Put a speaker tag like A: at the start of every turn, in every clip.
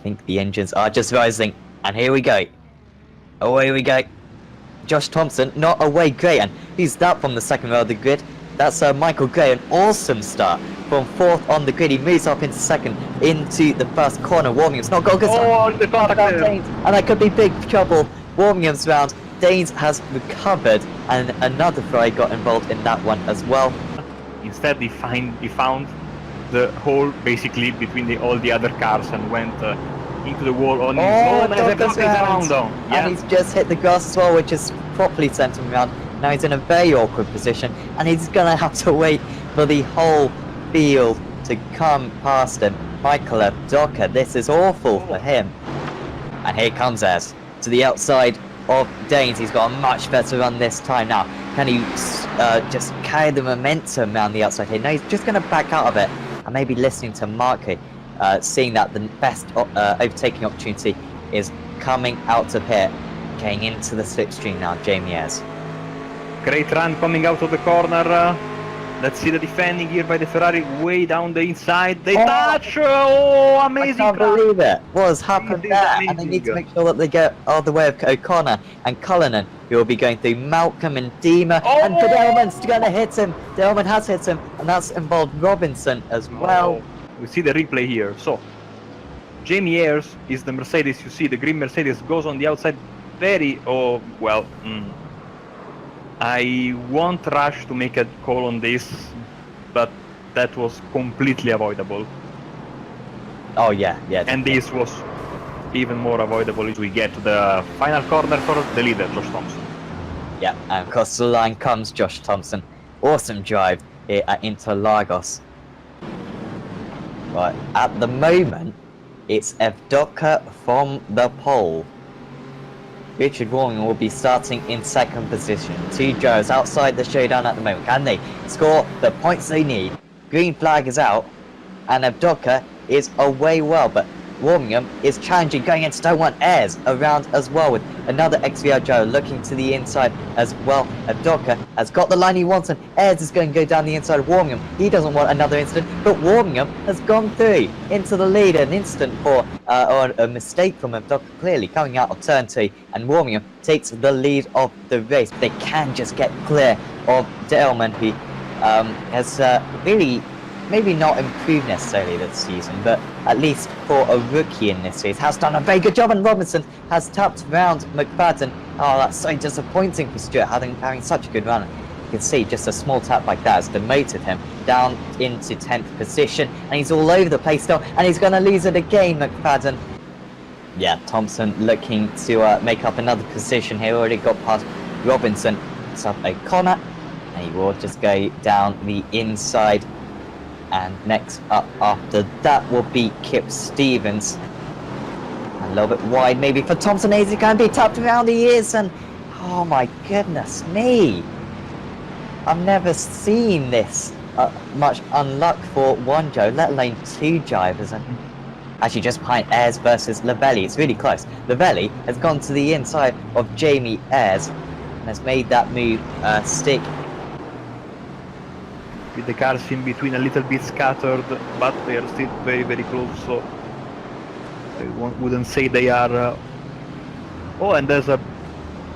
A: think the engines are just rising. And here we go. Away we go. Josh Thompson, not away, great. And who's that from the second row of the grid? That's Michael Gray, an awesome start from 4th on the grid. He moves up into 2nd, into the first corner. Warmingham's not got good.
B: Oh, the contact there.
A: And that could be big trouble. Warmingham's round. Danes has recovered, and another Ferrari got involved in that one as well.
B: Instead, he found the hole basically between all the other cars and went into the wall on his own as a round.
A: And he's just hit the grass as well, which has properly sent him around. Now he's in a very awkward position, and he's going to have to wait for the whole field to come past him. Michael Docker, this is awful for him. And here comes Ez to the outside of Danes. He's got a much better run this time now. Can he just carry the momentum around the outside here? No, he's just going to back out of it. And maybe listening to Marco, seeing that the best overtaking opportunity is coming out of here. Getting into the slipstream now, Jamie Ez.
B: Great run coming out of the corner. Let's see the defending here by the Ferrari way down the inside. They touch! Oh, amazing!
A: I can't believe it. What has happened there? And they need to make sure that they get out of the way of O'Connor and Cullinan, who will be going through Malcolm and Dima. And Delman's going to hit him. Delman has hit him, and that's involved Robinson as well.
B: We see the replay here. So, Jamie Ayres is the Mercedes. You see the green Mercedes goes on the outside very, I want Rush to make a call on this, but that was completely avoidable.
A: Oh yeah.
B: And this was even more avoidable as we get to the final corner for the leader, Josh Thompson.
A: Yeah, and across the line comes Josh Thompson. Awesome drive here at Interlagos. Right, at the moment, it's Evdoka from the pole. Richard Warming will be starting in 2nd position. 2 drivers outside the showdown at the moment. Can they score the points they need? Green flag is out, and Evdoka is away well, but Warmingham is challenging, going into don't want Ayres around as well, with another XVR driver looking to the inside as well. Evdoka has got the line he wants, and Ayres is going to go down the inside of Warmingham. He doesn't want another incident, but Warmingham has gone through into the lead. An instant for or a mistake from Evdoka, clearly coming out of turn 2, and Warmingham takes the lead of the race. They can just get clear of Delman, who has really maybe not improved necessarily this season, but at least for a rookie in this series, has done a very good job, and Robinson has tapped round McFadden. Oh, that's so disappointing for Stuart, having such a good run. You can see just a small tap like that has demoted him down into 10th position, and he's all over the place still, and he's going to lose it again, McFadden. Yeah, Thompson looking to make up another position here, already got past Robinson. It's up O'Connor, and he will just go down the inside. And next up after that will be Kip Stevens. A little bit wide maybe for Thompson. He's going to be tapped around the ears, and oh my goodness me. I've never seen this much unluck for one Joe, let alone 2 drivers. And actually just behind Ayres versus Lavelli, it's really close. Lavelli has gone to the inside of Jamie Ayres and has made that move stick.
B: With the cars in between a little bit scattered, but they are still very, very close, so I wouldn't say they are... Oh, and there's an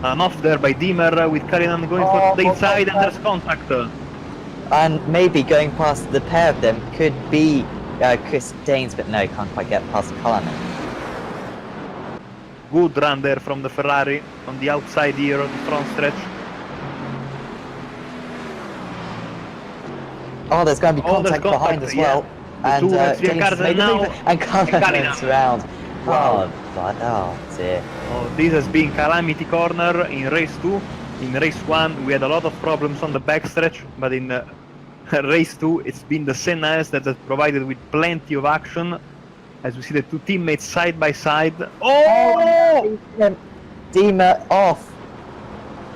B: off there by Dimmer with Karinan going for the inside, and there's contact.
A: And maybe going past the pair of them could be Chris Danes, but no, can't quite get past Cullinan.
B: Good run there from the Ferrari on the outside here on the front stretch.
A: Oh, there's going to be contact behind as well.
B: Yeah.
A: And
B: and
A: Cullinan's round.
B: Wow.
A: Oh dear.
B: Oh, this has been calamity corner in race 2. In race 1 we had a lot of problems on the backstretch, but in race 2 it's been the Senna's that has provided with plenty of action, as we see the 2 teammates side by side. Oh!
A: Dima off.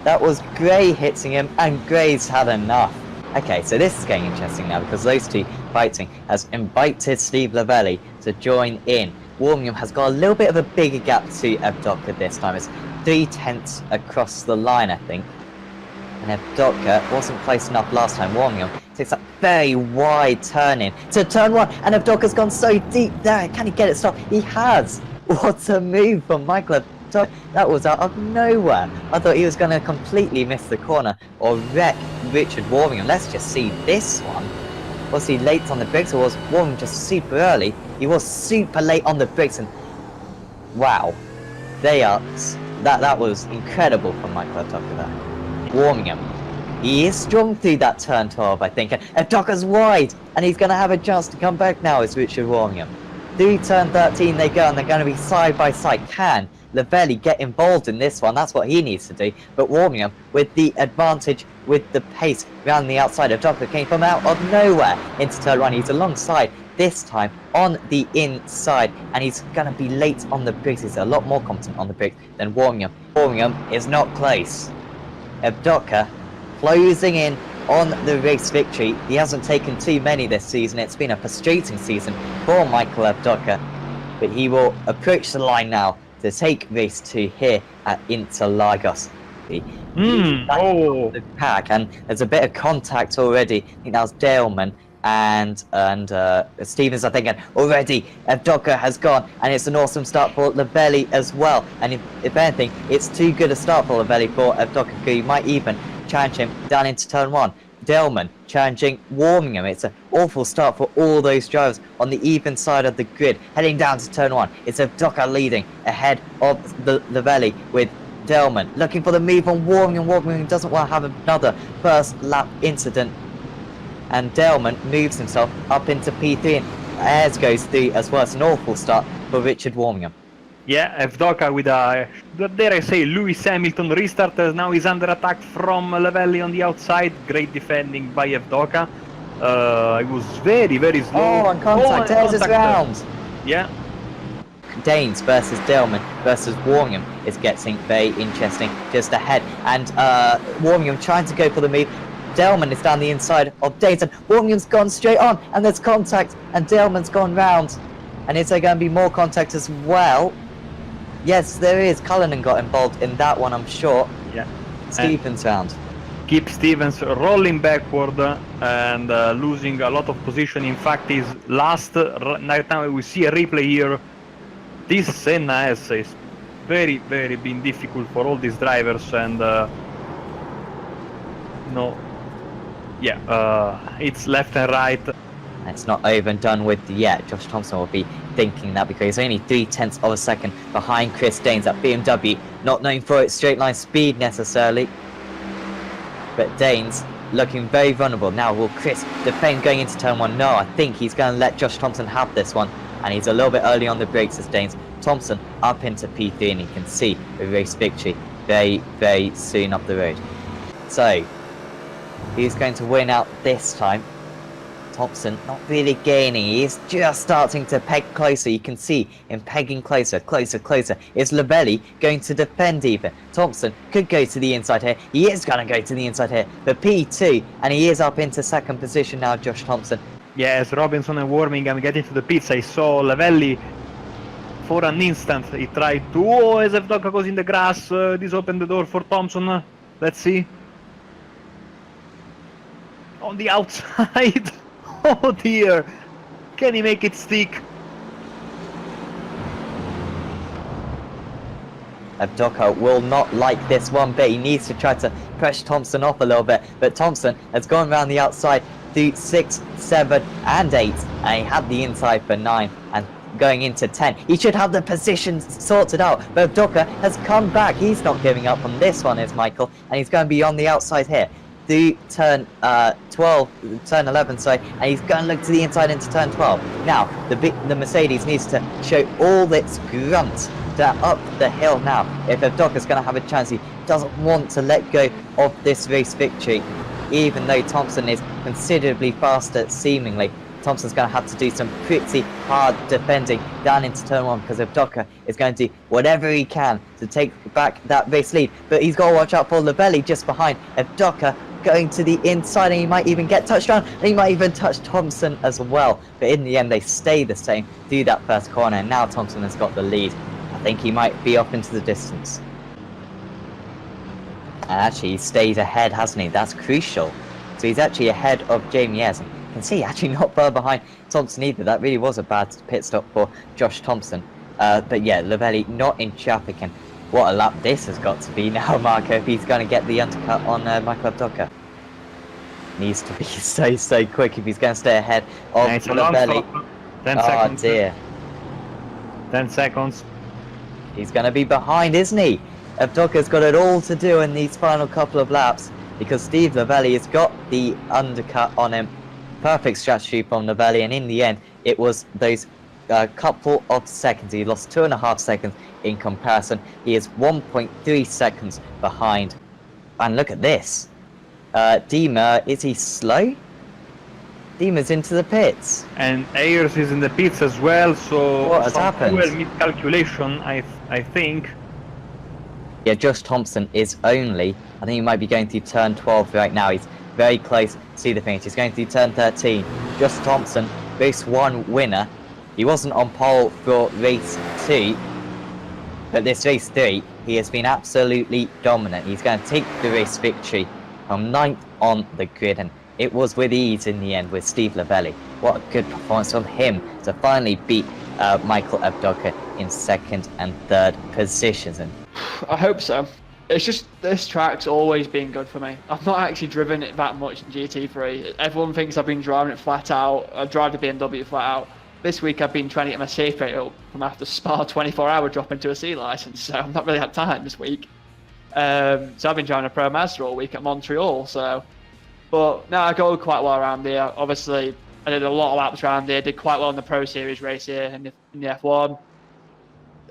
A: That was Gray hitting him, and Gray's had enough. Okay, so this is getting interesting now, because those 2 fighting has invited Steve Lavelli to join in. Warmingham has got a little bit of a bigger gap to Evdoka this time. It's 3/10 across the line, I think. And Evdoka wasn't close enough last time, warming him. Takes that very wide turn in to turn 1, and Evdoka's gone so deep there. Can he get it stopped? He has. What a move from Michael Evdoka. That was out of nowhere. I thought he was going to completely miss the corner or wreck Richard Warmingham. Let's just see this one. Was he late on the brakes, or was Warmingham just super early? He was super late on the brakes, and wow, that was incredible from Michael Evdoka there. Warmingham. He is strong through that turn 12, I think. And Evdoka's wide, and he's going to have a chance to come back now as Richard Warmingham. Through turn 13 they go, and they're going to be side by side. Can Lavelli get involved in this one? That's what he needs to do. But Warmingham, with the advantage, with the pace around the outside, Evdoka came from out of nowhere into turn 1. He's alongside, this time on the inside, and he's going to be late on the brakes. He's a lot more competent on the brakes than Warmingham. Warmingham is not close. Evdoka closing in on the race victory. He hasn't taken too many this season. It's been a frustrating season for Michael Evdoka, but he will approach the line now to take race 2 here at Interlagos. The pack, and there's a bit of contact already. I think that was Daleman and Stevens, I think, and already Evdoka has gone, and it's an awesome start for Lavelli as well. And if anything, it's too good a start for Lavelli for Evdoka. He might even challenge him down into turn 1. Daleman challenging Warmingham. It's an awful start for all those drivers on the even side of the grid. Heading down to turn 1, it's Evdoka leading ahead of the Lavelli, with Daleman looking for the move on Warmingham. Warmingham doesn't want to have another first lap incident, and Daleman moves himself up into P3, and Ayres goes through as well. It's an awful start for Richard Warmingham.
B: Yeah, Evdoka with a, dare I say, Lewis Hamilton restart, as now he's under attack from Lavelli on the outside. Great defending by Evdoka. It was very, very slow.
A: Oh, on contact. There's his round.
B: Yeah.
A: Danes versus Daleman versus Warmingham is getting very interesting just ahead. And Warmingham trying to go for the move. Daleman is down the inside of Danes, and Warmingham's gone straight on, and there's contact, and Daleman's gone round. And is there going to be more contact as well? Yes, there is. Cullinan got involved in that one, I'm sure.
B: Yeah.
A: Stevens round.
B: Keep Stevens rolling backward and losing a lot of position. In fact, he's last. Right now we see a replay here. This Senna S is very, very been difficult for all these drivers, and it's left and right.
A: It's not over and done with yet. Josh Thompson will be thinking that, because he's only 0.3 of a second behind Chris Danes at BMW, not known for its straight line speed necessarily. But Danes looking very vulnerable. Now will Chris defend going into turn 1? No, I think he's going to let Josh Thompson have this one, and he's a little bit early on the brakes as Danes. Thompson up into P3, and he can see the race victory very, very soon up the road. So he's going to win out this time. Thompson not really gaining. He is just starting to peg closer. You can see him pegging closer, closer, closer. Is Lavelli going to defend even? Thompson could go to the inside here. He is going to go to the inside here for P2, and he is up into second position now, Josh Thompson.
B: Yes, Robinson and Warmingham getting to the pits. I saw Lavelli for an instant. He tried to, as Evdoka goes in the grass, this opened the door for Thompson. Let's see. On the outside. Oh dear, can he make it stick?
A: Evdoka will not like this one bit. He needs to try to push Thompson off a little bit, but Thompson has gone around the outside through 6, 7 and 8, and he had the inside for 9 and going into 10. He should have the position sorted out, but Evdoka has come back. He's not giving up on this one, is Michael, and he's going to be on the outside here. Through turn 11, sorry, and he's going to look to the inside into turn 12. Now, the Mercedes needs to show all its grunt to up the hill now. If Evdoka's going to have a chance, he doesn't want to let go of this race victory, even though Thompson is considerably faster, seemingly. Thompson's going to have to do some pretty hard defending down into turn 1, because Evdoka is going to do whatever he can to take back that race lead. But he's got to watch out for Lavelli just behind. Evdoka going to the inside, and he might even get touched down, and he might even touch Thompson as well. But in the end, they stay the same through that first corner, and now Thompson has got the lead. I think he might be off into the distance. And actually, he stayed ahead, hasn't he? That's crucial. So he's actually ahead of Jamie Ayres. You can see actually not far behind Thompson either. That really was a bad pit stop for Josh Thompson. But yeah, Lavelli not in traffic, and what a lap this has got to be now, Marco, if he's going to get the undercut on Michael Abdoka. Needs to be so quick if he's going to stay ahead of
B: And it's a long
A: Lavelli.
B: stop. 10
A: Oh
B: seconds.
A: dear.
B: 10 seconds.
A: He's going to be behind, isn't he? Abdoka's got it all to do in these final couple of laps because Steve Lavelli has got the undercut on him. Perfect strategy from Lavelli, and in the end, it was those couple of seconds. He lost 2.5 seconds in comparison. He is 1.3 seconds behind. And look at this. Dima, is he slow? Dima's into the pits.
B: And Ayres is in the pits as well, so
A: What has
B: some
A: happened?
B: fuel miscalculation, I think.
A: Yeah, Josh Thompson is only, I think he might be going through turn 12 right now. He's very close to the finish. He's going through turn 13. Josh Thompson, race 1 winner. He wasn't on pole for race 2, but this race 3, he has been absolutely dominant. He's going to take the race victory from 9th on the grid, and it was with ease in the end with Steve Lavelli. What a good performance from him to finally beat Michael Abdoka in 2nd and 3rd positions. And
C: I hope so. It's just, this track's always been good for me. I've not actually driven it that much in GT3. Everyone thinks I've been driving it flat out. I drive the BMW flat out. This week I've been trying to get my safe rate up from after Spa 24-hour drop into a C licence, so I've not really had time this week. So I've been driving a Pro Mazda all week at Montreal, so... But no, I go quite well around here. Obviously, I did a lot of laps around here, did quite well in the Pro Series race here in the F1.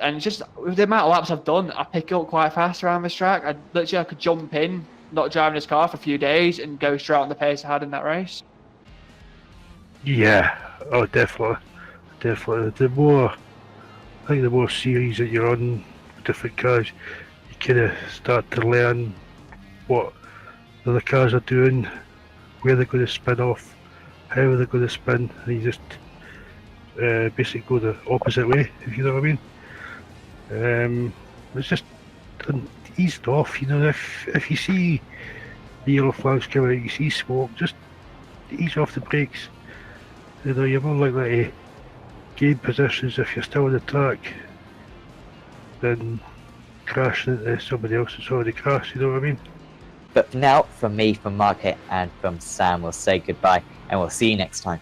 C: And just with the amount of laps I've done, I pick up quite fast around this track. I could jump in, not driving this car for a few days, and go straight on the pace I had in that race.
D: Yeah, oh definitely. The more series that you're on with different cars, you kind of start to learn what the other cars are doing, where they're going to spin off, how they're going to spin, and you just basically go the opposite way, if you know what I mean. It's just eased off, you know. If you see the yellow flags coming out, you see smoke, just ease off the brakes. You know, you're more likely to gain positions if you're still on the track than crashing into somebody else that's already crashed, you know what I mean?
A: but for now, from me, from Mark, and from Sam, we'll say goodbye, and we'll see you next time.